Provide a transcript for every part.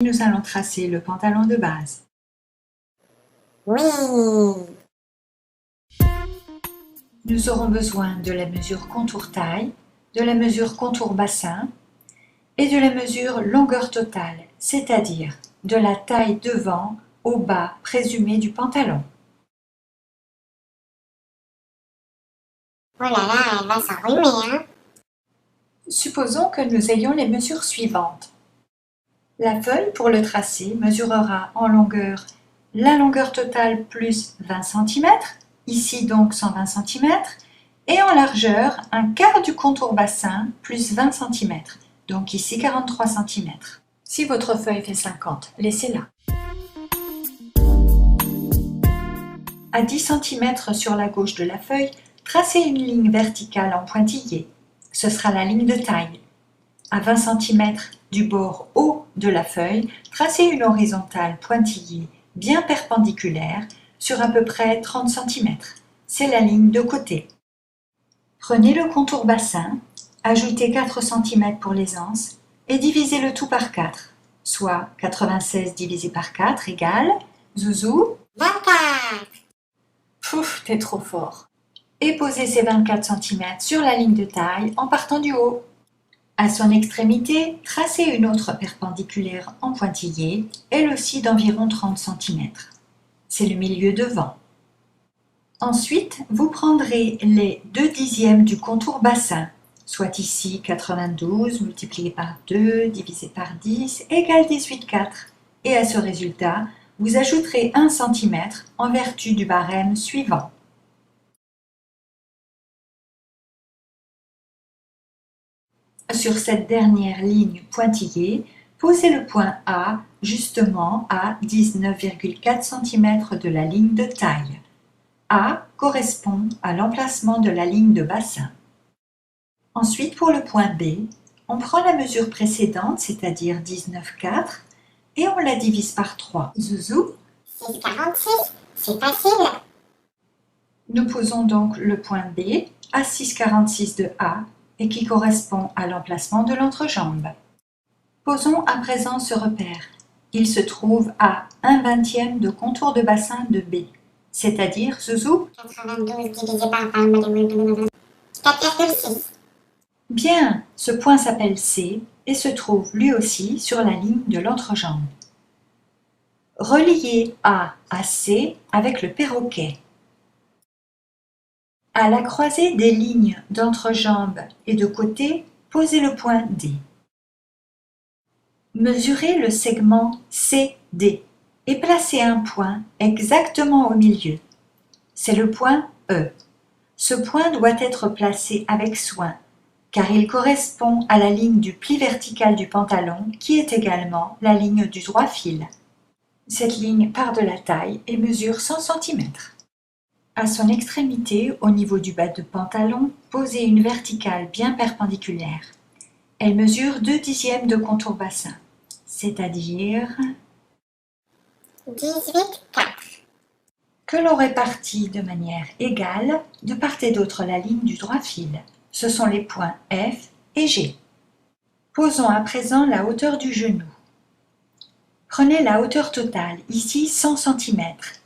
Nous allons tracer le pantalon de base. Oui. Nous aurons besoin de la mesure contour taille, de la mesure contour bassin et de la mesure longueur totale, c'est-à-dire de la taille devant au bas présumé du pantalon. Oh là là, elle va s'enrhumer, hein. Supposons que nous ayons les mesures suivantes. La feuille, pour le tracer, mesurera en longueur la longueur totale plus 20 cm, ici donc 120 cm, et en largeur un quart du contour bassin plus 20 cm, donc ici 43 cm. Si votre feuille fait 50, laissez-la. À 10 cm sur la gauche de la feuille, tracez une ligne verticale en pointillé. Ce sera la ligne de taille. À 20 cm du bord haut de la feuille, tracez une horizontale pointillée bien perpendiculaire sur à peu près 30 cm. C'est la ligne de côté. Prenez le contour bassin, ajoutez 4 cm pour l'aisance et divisez le tout par 4, soit 96 divisé par 4 égale, Zouzou, 24. Pouf, t'es trop fort. Et posez ces 24 cm sur la ligne de taille en partant du haut. À son extrémité, tracez une autre perpendiculaire en pointillé, elle aussi d'environ 30 cm. C'est le milieu devant. Ensuite, vous prendrez les 2/10 du contour bassin, soit ici 92 multiplié par 2 divisé par 10 égale 18/4. Et à ce résultat, vous ajouterez 1 cm en vertu du barème suivant. Sur cette dernière ligne pointillée, posez le point A justement à 19,4 cm de la ligne de taille. A correspond à l'emplacement de la ligne de bassin. Ensuite, pour le point B, on prend la mesure précédente, c'est-à-dire 19,4, et on la divise par 3. Zouzou, 6,46, c'est facile. nous posons donc le point B à 6,46 de A et qui correspond à l'emplacement de l'entrejambe. Posons à présent ce repère. Il se trouve à 1/20 de contour de bassin de B, c'est-à-dire, Zouzou, 92 divisé par 20, 4,6. Bien, ce point s'appelle C et se trouve lui aussi sur la ligne de l'entrejambe. Reliez A à C avec le perroquet. À la croisée des lignes d'entrejambe et de côté, posez le point D. Mesurez le segment CD et placez un point exactement au milieu. C'est le point E. Ce point doit être placé avec soin, car il correspond à la ligne du pli vertical du pantalon qui est également la ligne du droit fil. Cette ligne part de la taille et mesure 100 cm. À son extrémité, au niveau du bas de pantalon, posez une verticale bien perpendiculaire. Elle mesure 2/10 de contour bassin, c'est-à-dire 18,4. que l'on répartit de manière égale de part et d'autre la ligne du droit fil. Ce sont les points F et G. Posons à présent la hauteur du genou. Prenez la hauteur totale, ici 100 cm,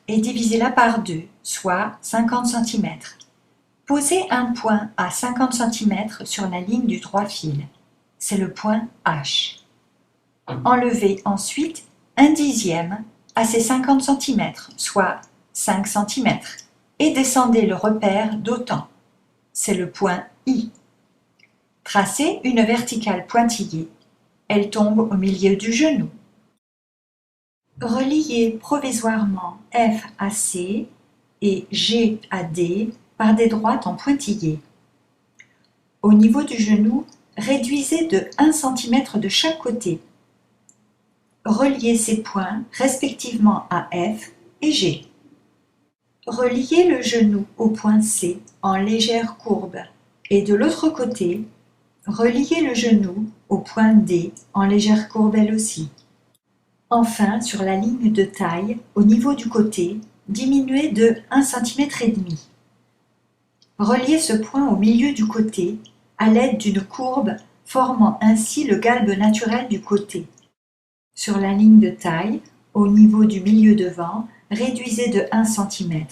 et divisez-la par 2, soit 50 cm. Posez un point à 50 cm sur la ligne du droit fil. C'est le point H. Enlevez ensuite 1/10 à ces 50 cm, soit 5 cm, et descendez le repère d'autant. C'est le point I. Tracez une verticale pointillée. Elle tombe au milieu du genou. Reliez provisoirement F à C et G à D par des droites en pointillé. Au niveau du genou, réduisez de 1 cm de chaque côté. Reliez ces points respectivement à F et G. Reliez le genou au point C en légère courbe et de l'autre côté, reliez le genou au point D en légère courbe elle aussi. Enfin, sur la ligne de taille, au niveau du côté, diminuez de 1,5 cm. Reliez ce point au milieu du côté à l'aide d'une courbe formant ainsi le galbe naturel du côté. Sur la ligne de taille, au niveau du milieu devant, réduisez de 1 cm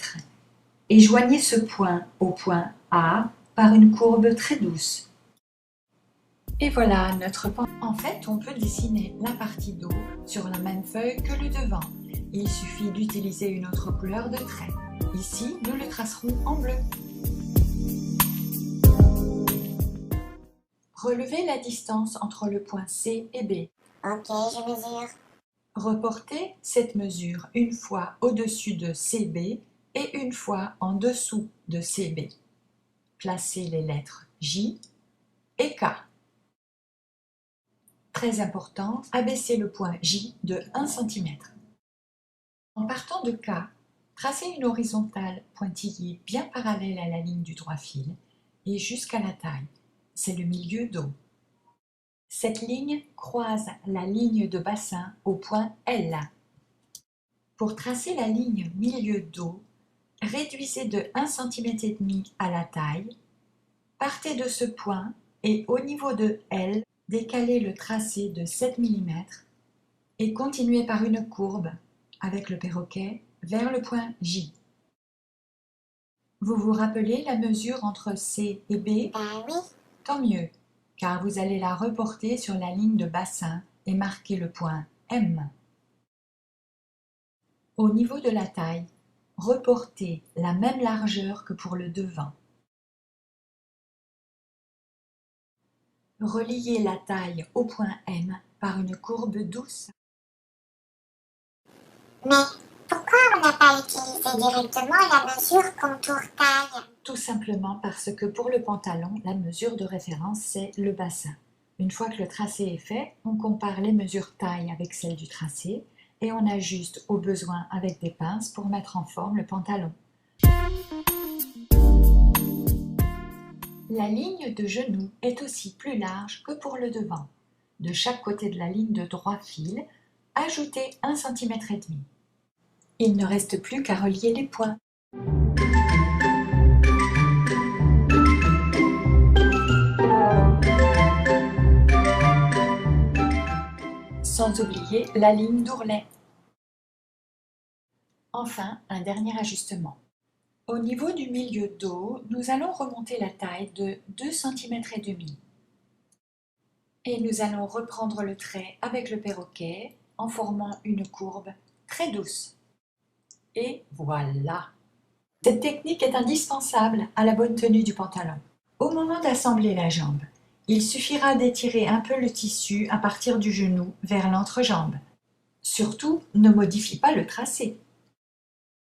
et joignez ce point au point A par une courbe très douce. Et voilà notre pan. En fait, on peut dessiner la partie dos sur la même feuille que le devant. Il suffit d'utiliser une autre couleur de trait. Ici, nous le tracerons en bleu. Relevez la distance entre le point C et B. Ok, je mesure. Reportez cette mesure une fois au-dessus de CB et une fois en dessous de CB. Placez les lettres J et K. Très important, abaissez le point J de 1 cm. En partant de K, tracez une horizontale pointillée bien parallèle à la ligne du droit fil et jusqu'à la taille. C'est le milieu dos. Cette ligne croise la ligne de bassin au point L. Pour tracer la ligne milieu dos, réduisez de 1 cm et demi à la taille, partez de ce point et au niveau de L, décalez le tracé de 7 mm et continuez par une courbe avec le perroquet vers le point J. Vous vous rappelez la mesure entre C et B? Ben oui. Tant mieux, car vous allez la reporter sur la ligne de bassin et marquer le point M. Au niveau de la taille, reportez la même largeur que pour le devant. Reliez la taille au point M par une courbe douce. Mais pourquoi on n'a pas utilisé directement la mesure contour-taille? Tout simplement parce que pour le pantalon, la mesure de référence, c'est le bassin. Une fois que le tracé est fait, on compare les mesures taille avec celles du tracé et on ajuste au besoin avec des pinces pour mettre en forme le pantalon. La ligne de genou est aussi plus large que pour le devant. De chaque côté de la ligne de droit fil, ajoutez 1 cm et demi. Il ne reste plus qu'à relier les points. Sans oublier la ligne d'ourlet. Enfin, un dernier ajustement. Au niveau du milieu dos, nous allons remonter la taille de 2 cm et demi. Et nous allons reprendre le trait avec le perroquet en formant une courbe très douce. Et voilà! Cette technique est indispensable à la bonne tenue du pantalon. Au moment d'assembler la jambe, il suffira d'étirer un peu le tissu à partir du genou vers l'entrejambe. Surtout, ne modifie pas le tracé.